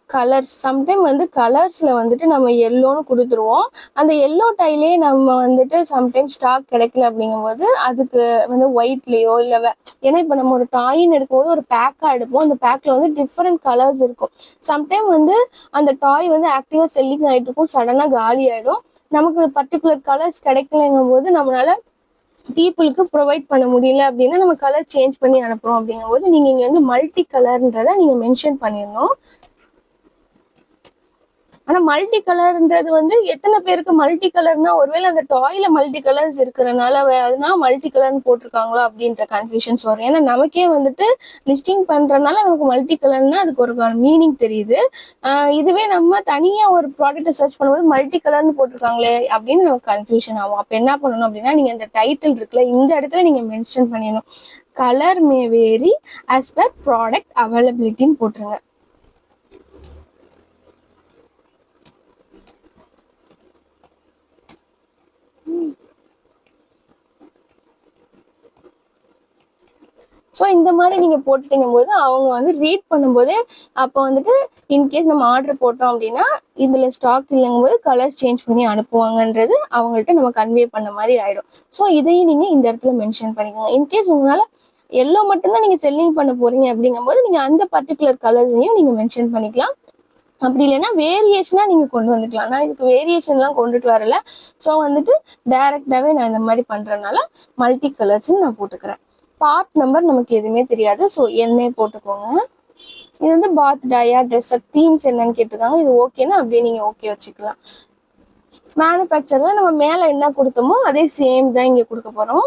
Speaker 1: கலர்ஸ் சம்டைம் வந்து கலர்ஸ்ல வந்துட்டு நம்ம எல்லோன்னு கொடுத்துருவோம். அந்த எல்லோ டைலே நம்ம வந்துட்டு சம்டைம் ஸ்டாக் கிடைக்கல அப்படிங்கும்போது அதுக்கு வந்து ஒயிட்லயோ இல்லை ஏன்னா இப்போ நம்ம ஒரு டாயின்னு எடுக்கும்போது ஒரு பேக்கா எடுப்போம், அந்த பேக்ல வந்து டிஃப்ரெண்ட் கலர்ஸ் இருக்கும். சம்டைம் வந்து அந்த டாய் வந்து ஆக்டிவா செல்லிங் ஆயிட்டு இருக்கும், சடனா காலி ஆயிடும். நமக்கு பர்டிகுலர் கலர்ஸ் கிடைக்கலங்கும் போது நம்மளால பீப்புளுக்கு ப்ரொவைட் பண்ண முடியல அப்படின்னா நம்ம கலர் சேஞ்ச் பண்ணி அனுப்புறோம். அப்படிங்கும்போது நீங்க இங்க வந்து மல்டி கலர்ன்றதை நீங்க மென்ஷன் பண்ணிடணும். ஆனா மல்டி கலர்ன்றது வந்து எத்தனை பேருக்கு மல்டி கலர்னா, ஒருவேளை அந்த டாய்ல மல்டி கலர்ஸ் இருக்கிறனால அதனால மல்டி கலர்னு போட்டிருக்காங்களோ அப்படின்ற கன்ஃபியூஷன்ஸ் வரும். ஏன்னா நமக்கே வந்துட்டு லிஸ்டிங் பண்றதுனால நமக்கு மல்டி கலர்னா அதுக்கு ஒரு மீனிங் தெரியுது. இதுவே நம்ம தனியா ஒரு ப்ராடக்ட்டை சர்ச் பண்ணும்போது மல்டி கலர்னு போட்டிருக்காங்களே அப்படின்னு நமக்கு கன்ஃபியூஷன் ஆகும். அப்ப என்ன பண்ணணும் அப்படின்னா நீங்க இந்த டைட்டில் இருக்குல்ல, இந்த இடத்துல நீங்க மென்ஷன் பண்ணிடணும் colour may vary as per product அவைலபிலிட்டின்னு போட்டுருங்க. ஸோ இந்த மாதிரி நீங்க போட்டுட்டீங்கும் போது அவங்க வந்து ரீட் பண்ணும்போதே அப்போ வந்துட்டு இன்கேஸ் நம்ம ஆர்டர் போட்டோம் அப்படின்னா இதுல ஸ்டாக் இல்லைங்கும் போது கலர் சேஞ்ச் பண்ணி அனுப்புவாங்கன்றது அவங்கள்ட்ட நம்ம கன்வே பண்ண மாதிரி ஆயிடும். ஸோ இதையும் நீங்க இந்த இடத்துல மென்ஷன் பண்ணிக்கோங்க. இன்கேஸ் உங்களால எல்லோ மட்டும்தான் நீங்க செல்லிங் பண்ண போறீங்க அப்படிங்கும் போது நீங்க அந்த பர்டிகுலர் கலர்ஸையும் நீங்க மென்ஷன் பண்ணிக்கலாம். அப்படி இல்லைன்னா வேரியேஷனா நீங்க கொண்டு வந்துக்கலாம். நான் இதுக்கு வேரியேஷன்லாம் கொண்டுட்டு வரல. ஸோ வந்துட்டு டைரக்டாவே நான் இந்த மாதிரி பண்றதுனால மல்டி கலர்ஸ்ன்னு நான் போட்டுக்கிறேன். பார்ட் நம்பர் நமக்கு எதுவுமே தெரியாது, ஸோ என்னே போட்டுக்கோங்க. இது வந்து பாத் டயா ட்ரெஸ் தீம்ஸ் என்னன்னு கேட்டிருக்காங்க, இது ஓகேன்னா அப்படியே நீங்க ஓகே வச்சுக்கலாம். மேனுஃபேக்சர்ல நம்ம மேல என்ன கொடுத்தோமோ அதே சேம் தான் இங்க கொடுக்க போறோம்.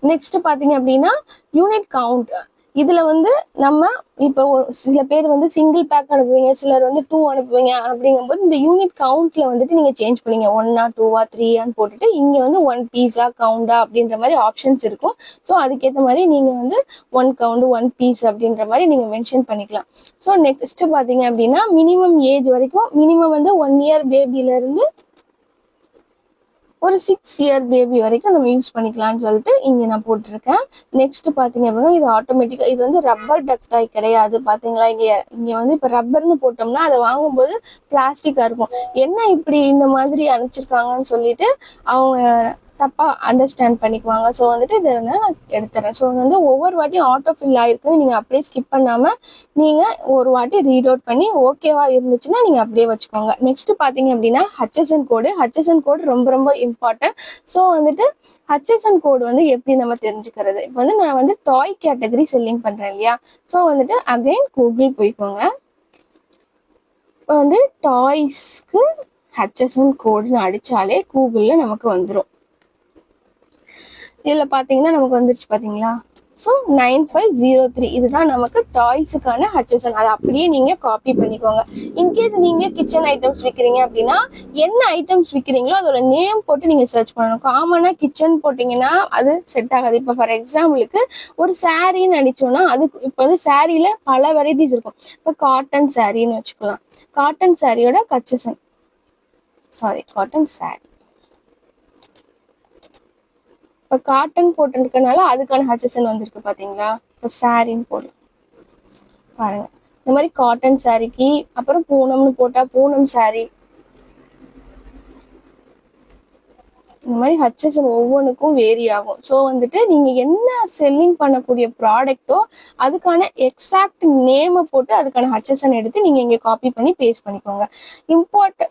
Speaker 1: நெக்ஸ்ட் பாத்தீங்க அப்படின்னா யூனிட் கவுண்ட். இதுல வந்து நம்ம இப்போ சில பேர் வந்து சிங்கிள் பேக் அனுப்புவீங்க, சிலர் வந்து 2 அனுப்புவீங்க. அப்படிங்கும்போது இந்த யூனிட் கவுண்ட்ல வந்துட்டு நீங்க சேஞ்ச் பண்ணீங்க 1 2 3 போட்டுட்டு இங்க வந்து 1 பீஸா கவுண்டா அப்படின்ற மாதிரி ஆப்ஷன்ஸ் இருக்கும். ஸோ அதுக்கேற்ற மாதிரி நீங்க வந்து 1 கவுண்ட் 1 பீஸ் அப்படின்ற மாதிரி நீங்க மென்ஷன் பண்ணிக்கலாம். ஸோ நெக்ஸ்ட் பாத்தீங்க அப்படின்னா மினிமம் ஏஜ் வரைக்கும், மினிமம் வந்து 1 year பேபில இருந்து ஒரு 6 இயர் பேபி வரைக்கும் நம்ம யூஸ் பண்ணிக்கலாம்னு சொல்லிட்டு இங்க நான் போட்டிருக்கேன். நெக்ஸ்ட் பாத்தீங்க அப்படின்னா இது ஆட்டோமேட்டிக்கா இது வந்து ரப்பர் டக் டாய் கிடையாது. பாத்தீங்களா இங்க இங்க வந்து இப்ப ரப்பர்னு போட்டோம்னா அதை வாங்கும்போது பிளாஸ்டிக்கா இருக்கும். என்ன இப்படி இந்த மாதிரி அனுப்பிச்சிருக்காங்கன்னு சொல்லிட்டு அவங்க தப்பா அண்டர்ஸ்டாண்ட் பண்ணிக்குவாங்க. ஸோ வந்துட்டு இதை நான் எடுத்துறேன். ஸோ வந்து ஒவ்வொரு வாட்டியும் ஆட்டோ ஃபில் ஆயிருக்கு நீங்க அப்படியே ஸ்கிப் பண்ணாம நீங்க ஒரு வாட்டி ரீட் அவுட் பண்ணி ஓகேவா இருந்துச்சுன்னா நீங்க அப்படியே வச்சுக்கோங்க. நெக்ஸ்ட் பாத்தீங்க அப்படின்னா ஹச்எஸ்என் கோடு. ஹச்எஸ்என் கோடு ரொம்ப ரொம்ப இம்பார்ட்டன்ட். ஸோ வந்துட்டு ஹச்எஸ்என் கோடு வந்து எப்படி நம்ம தெரிஞ்சுக்கிறது? இப்போ வந்து நான் வந்து டாய் கேட்டகரி செல்லிங் பண்றேன் இல்லையா? ஸோ வந்துட்டு அகைன் கூகுள் போய்க்கோங்க. இப்போ வந்து டாய்ஸ்க்கு ஹச்எஸ்என் கோடுன்னு அடிச்சாலே கூகுள்ல நமக்கு வந்துடும். இதுல பாத்தீங்கன்னா நமக்கு வந்துருச்சு பாத்தீங்களா? ஸோ 9503 இதுதான் நமக்கு டாய்ஸுக்கான ஹச்எஸ்என். அதை அப்படியே நீங்க காப்பி பண்ணிக்கோங்க. இன்கேஸ் நீங்க கிச்சன் ஐட்டம்ஸ் விற்கிறீங்க அப்படின்னா என்ன ஐட்டம்ஸ் விற்கிறீங்களோ அதோட நேம் போட்டு நீங்க சர்ச் பண்ணணும். காமனா கிச்சன் போட்டீங்கன்னா அது செட் ஆகாது. இப்போ ஃபார் எக்ஸாம்பிளுக்கு ஒரு சாரின்னு அடிச்சோம்னா அதுக்கு இப்போ வந்து சாரியில பல வெரைட்டிஸ் இருக்கும். இப்போ காட்டன் சாரின்னு வச்சுக்கலாம். காட்டன் சாரியோட ஹச்எஸ்என் காட்டன் சாரி. இப்போ காட்டன் போட்டிருக்கனால அதுக்கான ஹச்எஸ்என் வந்திருக்கு பாத்தீங்களா? இப்போ சாரின்னு போடும் பாருங்க. இந்த மாதிரி காட்டன் சாரிக்கு அப்புறம் பூனம்னு போட்டா பூனம் சாரி. இந்த மாதிரி ஹச்எஸ்என் ஒவ்வொன்றுக்கும் வேரி ஆகும். ஸோ வந்துட்டு நீங்க என்ன செல்லிங் பண்ணக்கூடிய ப்ராடக்டோ அதுக்கான எக்ஸாக்ட் நேமை போட்டு அதுக்கான ஹச்எஸ்என் எடுத்து நீங்க இங்க காப்பி பண்ணி பேஸ்ட் பண்ணிக்கோங்க.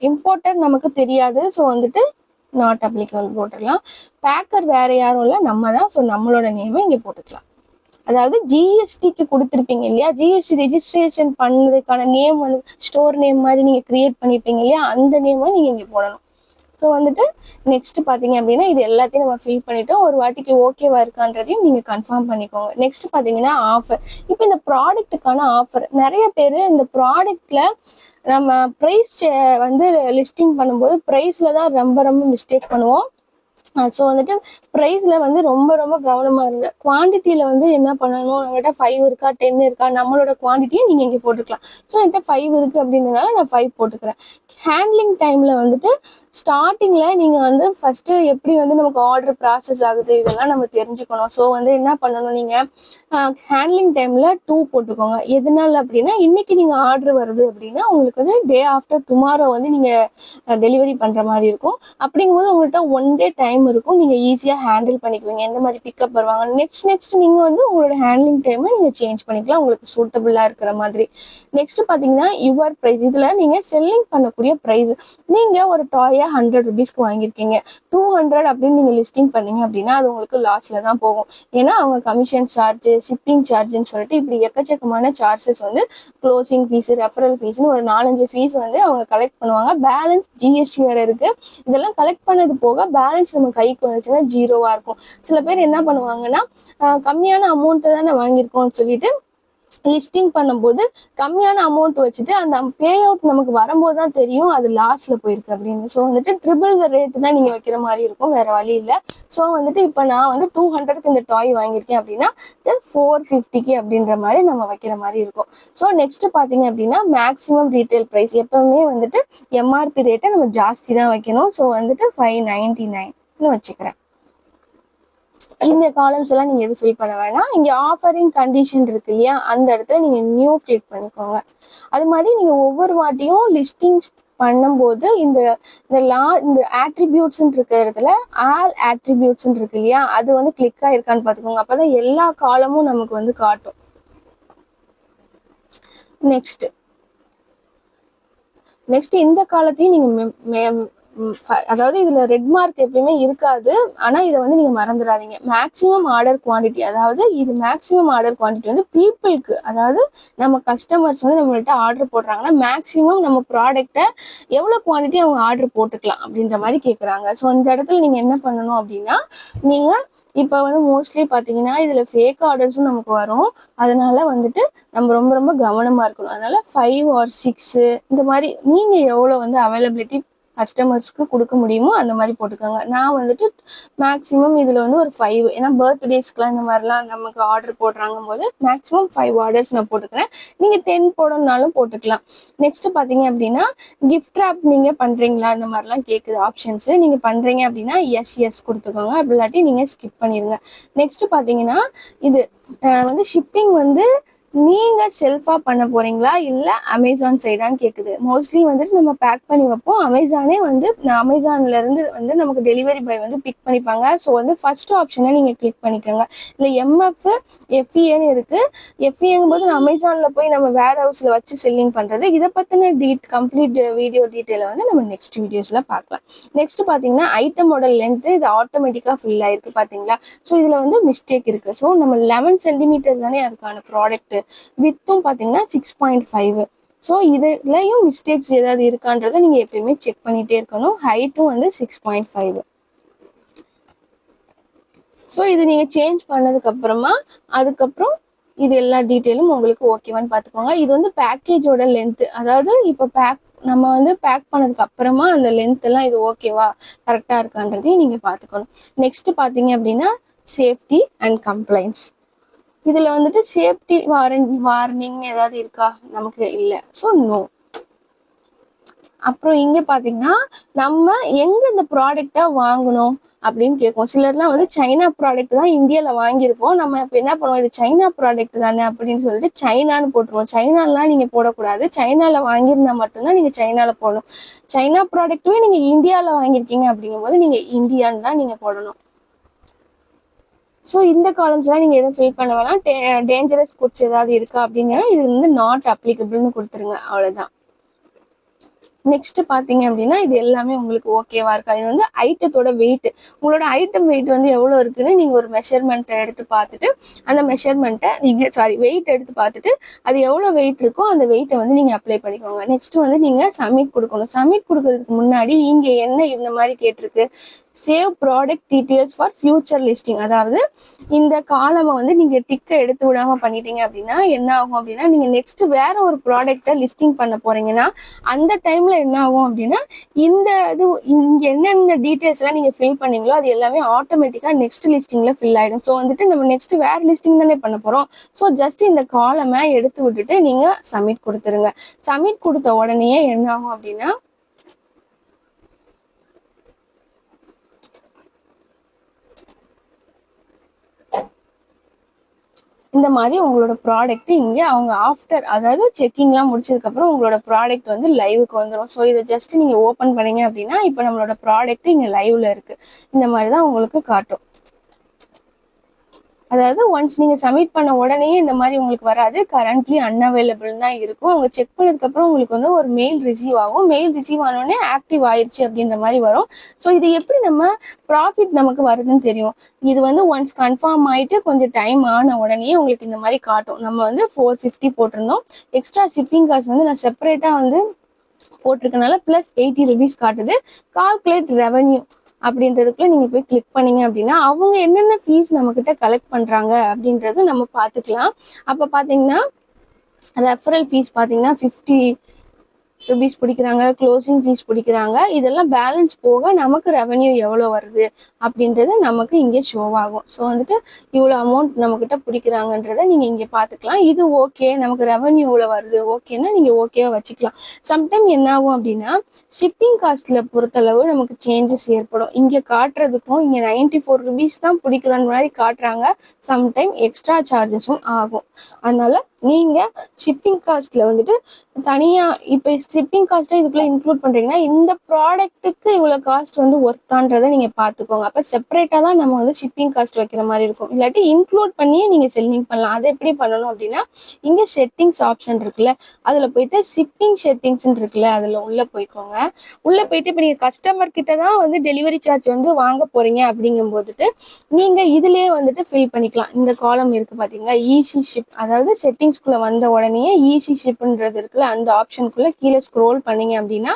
Speaker 1: இம்போர்ட்டர் நமக்கு தெரியாது. ஸோ வந்துட்டு நாட் அப்ளிகபிள் போட்டுடலாம். பேக்கர் வேற யாரும் இல்லை நம்ம தான். ஸோ நம்மளோட நேமை இங்க போட்டுக்கலாம். அதாவது ஜிஎஸ்டிக்கு கொடுத்துருப்பீங்க இல்லையா? ஜிஎஸ்டி ரெஜிஸ்ட்ரேஷன் பண்ணதுக்கான நேம் வந்து ஸ்டோர் நேம் மாதிரி நீங்க கிரியேட் பண்ணிருப்பீங்க இல்லையா? அந்த நேம் நீங்க இங்க போடணும். ஸோ வந்துட்டு நெக்ஸ்ட் பாத்தீங்க அப்படின்னா இது எல்லாத்தையும் நம்ம ஃபில் பண்ணிட்டோம். ஒரு வாட்டிக்கு ஓகேவா இருக்கான்றதையும் நீங்க கன்ஃபார்ம் பண்ணிக்கோங்க. நெக்ஸ்ட் பாத்தீங்கன்னா ஆஃபர். இப்போ இந்த ப்ராடக்ட்டுக்கான ஆஃபர் நிறைய பேர் இந்த ப்ராடக்ட்ல நம்ம ப்ரைஸ் வந்து லிஸ்டிங் பண்ணும்போது ப்ரைஸ்ல தான் ரொம்ப ரொம்ப மிஸ்டேக் பண்ணுவோம். ஸோ வந்துட்டு ப்ரைஸ்ல வந்து ரொம்ப ரொம்ப கவனமா இருங்க. குவான்டிட்டியில வந்து என்ன பண்ணணும், நம்மகிட்ட 5 இருக்கா 10 இருக்கா நம்மளோட குவான்டிட்டியை நீங்க இங்க போட்டுக்கலாம். ஸோ என்கிட்ட 5 இருக்கு அப்படின்றதுனால நான் 5 போட்டுக்கிறேன். ஹேண்ட்லிங் டைம்ல வந்துட்டு ஸ்டார்டிங்ல நீங்க வந்து ஃபர்ஸ்ட் எப்படி வந்து நமக்கு ஆர்டர் ப்ராசஸ் ஆகுது இதெல்லாம் நம்ம தெரிஞ்சுக்கணும். ஸோ வந்து என்ன பண்ணணும், நீங்க ஹேண்ட்லிங் டைம்ல 2 போட்டுக்கோங்க. எதனால அப்படின்னா இன்னைக்கு நீங்க ஆர்டர் வருது அப்படின்னா உங்களுக்கு வந்து டே ஆஃப்டர் டுமாரோ வந்து நீங்க டெலிவரி பண்ற மாதிரி இருக்கும். அப்படிங்கும்போது உங்கள்கிட்ட 1 டே டைம் இருக்கும். நீங்க ஈஸியா ஹேண்டில் பண்ணிக்குவீங்க. எந்த மாதிரி பிக்கப் வருவாங்க. நெக்ஸ்ட் நீங்க வந்து உங்களோட ஹேண்ட்லிங் டைமை நீங்க சேஞ்ச் பண்ணிக்கலாம் உங்களுக்கு சூட்டபிளா இருக்கிற மாதிரி. நெக்ஸ்ட் பாத்தீங்கன்னா யுவர் பிரைஸ். இதுல நீங்க செல்லிங் பண்ணக்கூடிய பிரைஸ். நீங்க ஒரு டாயை 100 rupeesக்கு வாங்கியிருக்கீங்க. 200 அப்படின்னு நீங்க லிஸ்டிங் பண்ணீங்க அப்படின்னா அது உங்களுக்கு லாஸ்ல தான் போகும். ஏன்னா அவங்க கமிஷன் சார்ஜ், ஷிப்பிங் சார்ஜ்னு சொல்லிட்டு இப்படி எக்கச்சக்கமான சார்ஜஸ் வந்து க்ளோசிங் ஃபீஸ், ரெஃபரல் ஃபீஸ்னு ஒரு 4-5 ஃபீஸ் வந்து அவங்க கலெக்ட் பண்ணுவாங்க. பேலன்ஸ் ஜிஎஸ்டி வேற இருக்கு. இதெல்லாம் கலெக்ட் பண்ணது போக பேலன்ஸ் நம்ம கைக்கு வந்துச்சுன்னா ஜீரோவா இருக்கும். சில பேர் என்ன பண்ணுவாங்கன்னா கம்மியான அமௌண்ட் தானே வாங்கியிருக்கோம்னு சொல்லிட்டு லிஸ்டிங் பண்ணும்போது கம்மியான அமௌண்ட் வச்சுட்டு அந்த பே அவுட் நமக்கு வரும்போது தான் தெரியும் அது லாஸ்ல போயிருக்கு அப்படின்னு. ஸோ வந்துட்டு ட்ரிபிள் த ரேட் தான் நீங்க வைக்கிற மாதிரி இருக்கும், வேற வழி இல்லை. ஸோ வந்துட்டு இப்போ நான் வந்து 200க்கு இந்த டாய் வாங்கியிருக்கேன் அப்படின்னா 450க்கு அப்படின்ற மாதிரி நம்ம வைக்கிற மாதிரி இருக்கும். ஸோ நெக்ஸ்ட் பாத்தீங்க அப்படின்னா மேக்ஸிமம் ரீட்டைல் பிரைஸ். எப்பவுமே வந்துட்டு எம்ஆர்பி ரேட்டை நம்ம ஜாஸ்தி தான் வைக்கணும். ஸோ வந்துட்டு 599 வச்சுக்கிறேன். இந்த காலம்ஸ் எல்லாம் நீங்க எது ஃபில் பண்ண வேணாம். இங்க ஆஃபரிங் கண்டிஷன் இருக்கு இல்லையா, அந்த இடத்துல நீங்க நியூ கிளிக் பண்ணிக்கோங்க. அது மாதிரி நீங்க ஒவ்வொரு வாட்டியும் லிஸ்டிங் பண்ணும்போது இந்த இந்த ஆட்ரிபியூட்ஸ் இருக்கிற இடத்துல ஆல் ஆட்ரிபியூட்ஸ் இருக்கு இல்லையா, அது வந்து கிளிக் ஆயிருக்கான்னு பாத்துக்கோங்க. அப்பதான் எல்லா காலமும் நமக்கு வந்து காட்டும். நெக்ஸ்ட் இந்த காலத்தையும் நீங்க அதாவது இதுல ரெட் மார்க் எப்பயுமே இருக்காது. ஆனா இதை வந்து நீங்க மறந்துடாதீங்க. மேக்சிமம் ஆர்டர் குவான்டிட்டி, அதாவது இது மேக்சிமம் ஆர்டர் குவான்டிட்டி வந்து பீப்புளுக்கு, அதாவது நம்ம கஸ்டமர்ஸ் வந்து நம்மள்ட்ட ஆர்டர் போடுறாங்கன்னா மேக்சிமம் நம்ம ப்ராடக்ட்டை எவ்வளவு குவான்டிட்டி அவங்க ஆர்டர் போட்டுக்கலாம் அப்படின்ற மாதிரி கேட்குறாங்க. ஸோ இந்த இடத்துல நீங்க என்ன பண்ணணும் அப்படின்னா நீங்க இப்ப வந்து மோஸ்ட்லி பாத்தீங்கன்னா இதுல ஃபேக் ஆர்டர்ஸும் நமக்கு வரும். அதனால வந்துட்டு நம்ம ரொம்ப ரொம்ப கவனமா இருக்கணும். அதனால 5 or 6 இந்த மாதிரி நீங்க எவ்வளவு வந்து அவைலபிலிட்டி கஸ்டமர்ஸ்க்கு கொடுக்க முடியுமோ அந்த மாதிரி போட்டுக்கோங்க. நான் வந்துட்டு மேக்ஸிமம் இதுல வந்து ஒரு 5, ஏன்னா பர்த்டேஸ்க்குலாம் இந்த மாதிரிலாம் நமக்கு ஆர்டர் போடுறாங்கும் போது மேக்ஸிமம் 5 ஆர்டர்ஸ் நான் போட்டுக்கிறேன். நீங்க 10 போடணும்னாலும் போட்டுக்கலாம். நெக்ஸ்ட் பாத்தீங்க அப்படின்னா கிஃப்ட் ராப் நீங்க பண்றீங்களா இந்த மாதிரிலாம் கேக்குது ஆப்ஷன்ஸ். நீங்க பண்றீங்க அப்படின்னா எஸ் கொடுத்துக்கோங்க, அப்படி இல்லாட்டி நீங்க ஸ்கிப் பண்ணிருங்க. நெக்ஸ்ட் பாத்தீங்கன்னா இது வந்து ஷிப்பிங் வந்து நீங்க செல்ஃபா பண்ண போறீங்களா இல்ல அமேசான் சைடான்னு கேக்குது. மோஸ்ட்லி வந்துட்டு நம்ம பேக் பண்ணி வைப்போம், அமேசானே வந்து அமேசான்ல இருந்து வந்து நமக்கு டெலிவரி பாய் வந்து பிக் பண்ணிப்பாங்க. ஸோ வந்து ஃபர்ஸ்ட் ஆப்ஷனை நீங்க கிளிக் பண்ணிக்கோங்க. இல்ல எம்எஃப் எஃப்இன்னு இருக்கு. எஃப்இங்கும் போது அமேசான்ல போய் நம்ம வேர் ஹவுஸ்ல வச்சு செல்லிங் பண்றது. இதை பத்தின கம்ப்ளீட் வீடியோ டீட்டெயில வந்து நம்ம நெக்ஸ்ட் வீடியோஸ்ல பார்க்கலாம். நெக்ஸ்ட் பாத்தீங்கன்னா ஐட்டமோட லென்த் இது ஆட்டோமேட்டிக்கா ஃபில் ஆயிருக்கு பாத்தீங்களா. ஸோ இதுல வந்து மிஸ்டேக் இருக்கு. ஸோ நம்ம 11 சென்டிமீட்டர் தானே அதுக்கான ப்ராடக்ட். வித்தும் பாத்தீங்கன்னா 6.5. ஸோ இதுலயும் மிஸ்டேக்ஸ் ஏதாவது இருக்கான்றதை நீங்க எப்பயுமே செக் பண்ணிட்டே இருக்கணும். ஹைட்டும் வந்து 6.5. ஸோ இது நீங்க சேஞ்ச் பண்ணதுக்கு அப்புறமா அதுக்கப்புறம் இது எல்லா டீட்டெயிலும் உங்களுக்கு ஓகேவான்னு பாத்துக்கோங்க. இது வந்து பேக்கேஜோட லென்த், அதாவது இப்போ நம்ம வந்து பேக் பண்ணதுக்கு அப்புறமா அந்த லென்த் எல்லாம் இது ஓகேவா கரெக்டா இருக்கான்றதையும் நீங்க பாத்துக்கணும். நெக்ஸ்ட் பாத்தீங்க அப்படின்னா சேஃப்டி அண்ட் கம்ப்ளைண்ட்ஸ். இதுல வந்துட்டு சேஃப்டி வார்னிங் ஏதாவது இருக்கா, நமக்கு இல்ல. So no. அப்புறம் இங்க பாத்தீங்கன்னா நம்ம எங்க இந்த ப்ராடக்டா வாங்கணும் அப்படின்னு கேட்கும். சிலர்லாம் வந்து சைனா ப்ராடக்ட் தான் இந்தியால வாங்கியிருப்போம். நம்ம இப்ப என்ன பண்ணுவோம், இது சைனா ப்ராடக்ட் தானே அப்படின்னு சொல்லிட்டு சைனான்னு போட்டுருவோம். சைனாலாம் நீங்க போடக்கூடாது. சைனால வாங்கியிருந்தா மட்டும்தான் நீங்க சைனால போடணும். சைனா ப்ராடக்ட்டுமே நீங்க இந்தியால வாங்கியிருக்கீங்க அப்படிங்கும் போது நீங்க இந்தியான்னு தான் நீங்க போடணும். ஸோ இந்த காலம்ஸ்லாம் நீங்க எதுவும் ஃபில் பண்ண வேணாம். டேஞ்சரஸ் குட்ஸ் ஏதாவது இருக்கா அப்படின்னா இது வந்து நாட் அப்ளிகபிள்னு கொடுத்துருங்க, அவ்வளவுதான். நெக்ஸ்ட் பாத்தீங்க அப்படின்னா இது எல்லாமே உங்களுக்கு ஓகேவா இருக்கா. இது வந்து ஐட்டத்தோட வெயிட், உங்களோட ஐட்டம் வெயிட் வந்து எவ்வளவு இருக்குன்னு நீங்க ஒரு மெஷர்மெண்ட்டை எடுத்து பார்த்துட்டு அந்த மெஷர்மெண்ட்டை நீங்க வெயிட் எடுத்து பார்த்துட்டு அது எவ்வளவு வெயிட் இருக்கோ அந்த வெயிட்டை வந்து நீங்க அப்ளை பண்ணிக்கோங்க. நெக்ஸ்ட் வந்து நீங்க சப்மிட் கொடுக்கணும். சப்மிட் கொடுக்கறதுக்கு முன்னாடி இங்க என்ன இந்த மாதிரி கேட்டிருக்கு, save product details for future listing. அதாவது இந்த காலமை வந்து நீங்க டிக்கை எடுத்து விடாம பண்ணிட்டீங்க அப்படின்னா என்ன ஆகும் அப்படின்னா நீங்க நெக்ஸ்ட் வேற ஒரு ப்ராடக்ட்டை லிஸ்டிங் பண்ண போறீங்கன்னா அந்த டைம்ல என்ன ஆகும் அப்படின்னா இந்த இது இங்க என்னென்ன டீடைல்ஸ் எல்லாம் நீங்க ஃபில் பண்ணீங்களோ அது எல்லாமே ஆட்டோமேட்டிக்கா நெக்ஸ்ட் லிஸ்டிங்ல ஃபில் ஆயிடும். ஸோ வந்துட்டு நம்ம நெக்ஸ்ட் வேற லிஸ்டிங் தானே பண்ண போறோம். ஸோ ஜஸ்ட் இந்த காலமை எடுத்து விட்டுட்டு நீங்க சப்மிட் கொடுத்துருங்க. சப்மிட் கொடுத்த உடனே என்ன ஆகும் அப்படின்னா இந்த மாதிரி உங்களோட ப்ராடக்ட் இங்க அவங்க ஆஃப்டர், அதாவது செக்கிங்லாம் முடிச்சதுக்கு அப்புறம் உங்களோட ப்ராடக்ட் வந்து லைவுக்கு வந்துடும். ஸோ இதை ஜஸ்ட் நீங்க ஓப்பன் பண்ணீங்க அப்படின்னா இப்போ நம்மளோட ப்ராடக்ட் இங்க லைவ்ல இருக்கு. இந்த மாதிரி தான் உங்களுக்கு காட்டும். அதாவது ஒன்ஸ் நீங்க சப்மிட் பண்ண உடனே இந்த மாதிரி உங்களுக்கு வராது, கரண்ட்லி அன்அவைலபிள் தான் இருக்கும். அவங்க செக் பண்ணதுக்கு அப்புறம் உங்களுக்கு வந்து ஒரு மெயில் ரிசீவ் ஆகும். மெயில் ரிசீவ் ஆனோடனே ஆக்டிவ் ஆயிடுச்சு அப்படின்ற மாதிரி வரும். ஸோ இது எப்படி நம்ம ப்ராஃபிட் நமக்கு வருதுன்னு தெரியும். இது வந்து ஒன்ஸ் கன்ஃபார்ம் ஆயிட்டு கொஞ்சம் டைம் ஆன உடனே உங்களுக்கு இந்த மாதிரி காட்டும். நம்ம வந்து 450 போட்டிருந்தோம். எக்ஸ்ட்ரா ஷிப்பிங் காஸ்ட் வந்து நான் செப்பரேட்டா வந்து போட்டிருக்கனால பிளஸ் 80 rupees காட்டுது. கால்குலேட் ரெவன்யூ அப்படின்றதுக்குள்ள நீங்க போய் கிளிக் பண்ணீங்க அப்படின்னா அவங்க என்னென்ன ஃபீஸ் நம்ம கிட்ட கலெக்ட் பண்றாங்க அப்படின்றது நம்ம பாத்துக்கலாம். அப்ப பாத்தீங்கன்னா ரெஃபரல் ஃபீஸ் பாத்தீங்கன்னா 50 rupees பிடிக்கிறாங்க, க்ளோசிங் ஃபீஸ் பிடிக்கிறாங்க. இதெல்லாம் பேலன்ஸ் போக நமக்கு ரெவன்யூ எவ்வளவு வருது அப்படின்றது நமக்கு இங்கே ஷோ ஆகும். ஸோ வந்துட்டு இவ்வளவு அமௌண்ட் நம்ம கிட்ட பிடிக்கிறாங்கன்றத நீங்க இங்க பாத்துக்கலாம். இது ஓகே, நமக்கு ரெவன்யூ இவ்வளவு வருது ஓகேன்னா நீங்க ஓகேவா வச்சுக்கலாம். சம்டைம் என்ன ஆகும் அப்படின்னா ஷிப்பிங் காஸ்ட்ல பொறுத்தளவு நமக்கு சேஞ்சஸ் ஏற்படும். இங்க காட்டுறதுக்கும் இங்க 94 rupees தான் பிடிக்கிறோம் மாதிரி காட்டுறாங்க. சம்டைம் எக்ஸ்ட்ரா சார்ஜஸும் ஆகும். அதனால நீங்க ஷிப்பிங் காஸ்ட்ல வந்துட்டு தனியா இப்ப ஷிப்பிங் காஸ்ட்டை இதுக்குள்ள இன்க்ளூட் பண்றீங்கன்னா இந்த ப்ராடக்ட்டுக்கு இவ்வளவு காஸ்ட் வந்து ஒர்த்தான்றதை நீங்க பாத்துக்கோங்க. அப்ப செப்பரேட்டா தான் நம்ம வந்து ஷிப்பிங் காஸ்ட் வைக்கிற மாதிரி இருக்கும். இல்லாட்டி இன்க்ளூட் பண்ணியே நீங்க செல்லிங் பண்ணலாம். அதை எப்படி பண்ணணும் அப்படின்னா இங்க செட்டிங்ஸ் ஆப்ஷன் இருக்குல்ல, அதுல போயிட்டு ஷிப்பிங் செட்டிங்ஸ் இருக்குல்ல, அதுல உள்ள போய்க்கோங்க. உள்ள போயிட்டு இப்ப நீங்க கஸ்டமர் கிட்ட தான் வந்து டெலிவரி சார்ஜ் வந்து வாங்க போறீங்க அப்படிங்கும் போதுட்டு நீங்க இதுலயே வந்துட்டு ஃபில் பண்ணிக்கலாம். இந்த காலம் இருக்கு பாத்தீங்களா, ஈஸி ஷிப். அதாவது செட்டிங்ஸ்குள்ள வந்த உடனே ஈஸி ஷிப்ன்றது இருக்குல்ல, அந்த ஆப்ஷனுக்குள்ள கீழே ஸ்க்ரோல் பண்ணீங்க அப்படின்னா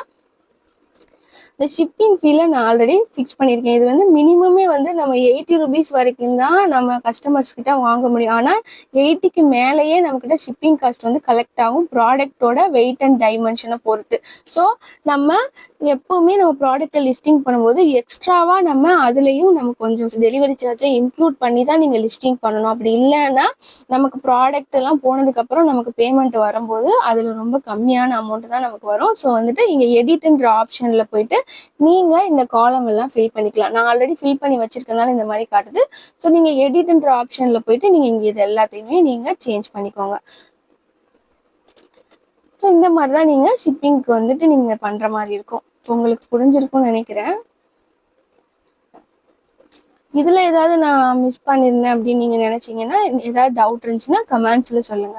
Speaker 1: இந்த ஷிப்பிங் ஃபீல நான் ஆல்ரெடி ஃபிக்ஸ் பண்ணியிருக்கேன். இது வந்து மினிமமே வந்து நம்ம 80 ருபீஸ் வரைக்கும் தான் நம்ம கஸ்டமர்ஸ் கிட்ட வாங்க முடியும். ஆனால் 80க்கு மேலேயே நம்மக்கிட்ட ஷிப்பிங் காஸ்ட் வந்து கலெக்ட் ஆகும் ப்ராடக்டோட வெயிட் அண்ட் டைமென்ஷனை பொறுத்து. ஸோ நம்ம எப்போவுமே நம்ம ப்ராடக்ட்டை லிஸ்டிங் பண்ணும்போது எக்ஸ்ட்ராவாக நம்ம அதுலேயும் நம்ம கொஞ்சம் டெலிவரி சார்ஜை இன்க்ளூட் பண்ணி தான் நீங்கள் லிஸ்டிங் பண்ணணும். அப்படி இல்லைன்னா நமக்கு ப்ராடக்ட் எல்லாம் போனதுக்கப்புறம் நமக்கு பேமெண்ட் வரும்போது அதில் ரொம்ப கம்மியான அமௌண்ட் தான் நமக்கு வரும். ஸோ வந்துட்டு இங்கே எடிட்ன்ற ஆப்ஷனில் போயிட்டு நீங்க இந்த காலம் எல்லாம் ஃபில் பண்ணிக்கலாம். நான் ஆல்ரெடி ஃபில் பண்ணி வச்சிருக்கனால இந்த மாதிரி காட்டுது. ஸோ நீங்க எடிட்ன்ற ஆப்ஷன்ல போயிட்டு நீங்க இங்க இது எல்லாத்தையுமே நீங்க சேஞ்ச் பண்ணிக்கோங்க. ஸோ இந்த மாதிரி தான் நீங்க ஷிப்பிங்க்கு வந்துட்டு நீங்க பண்ற மாதிரி இருக்கும். உங்களுக்கு புரிஞ்சிருக்கும்னு நினைக்கிறேன். இதுல ஏதாவது நான் மிஸ் பண்ணிருந்தேன் அப்படின்னு நீங்க நினைச்சீங்கன்னா, ஏதாவது டவுட் இருந்துச்சுன்னா கமெண்ட்ஸ்ல சொல்லுங்க.